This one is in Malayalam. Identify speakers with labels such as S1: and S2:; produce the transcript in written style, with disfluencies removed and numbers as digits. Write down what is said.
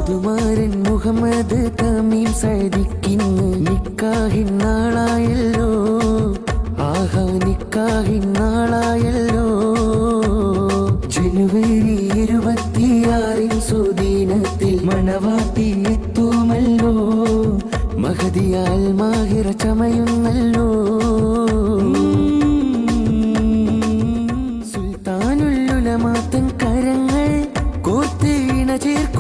S1: സുകുമാരൻ മുഹമ്മദ് തമീം സദിക്കിന്ന് നിക്കാഹിൻ നാളായല്ലോ. ആഹാ നിക്കാഹിൻ നാളായല്ലോ. ജനുവരി 26 സുദീനത്തിൽ മണവാട്ടി എത്തുമല്ലോ. മഹദിയാൽ മാഹിറ ചമയുന്നല്ലോ. സുൽത്താനുൽ ഉലമാ തൻ കരങ്ങൾ കോർത്ത് ഇണ ചേർ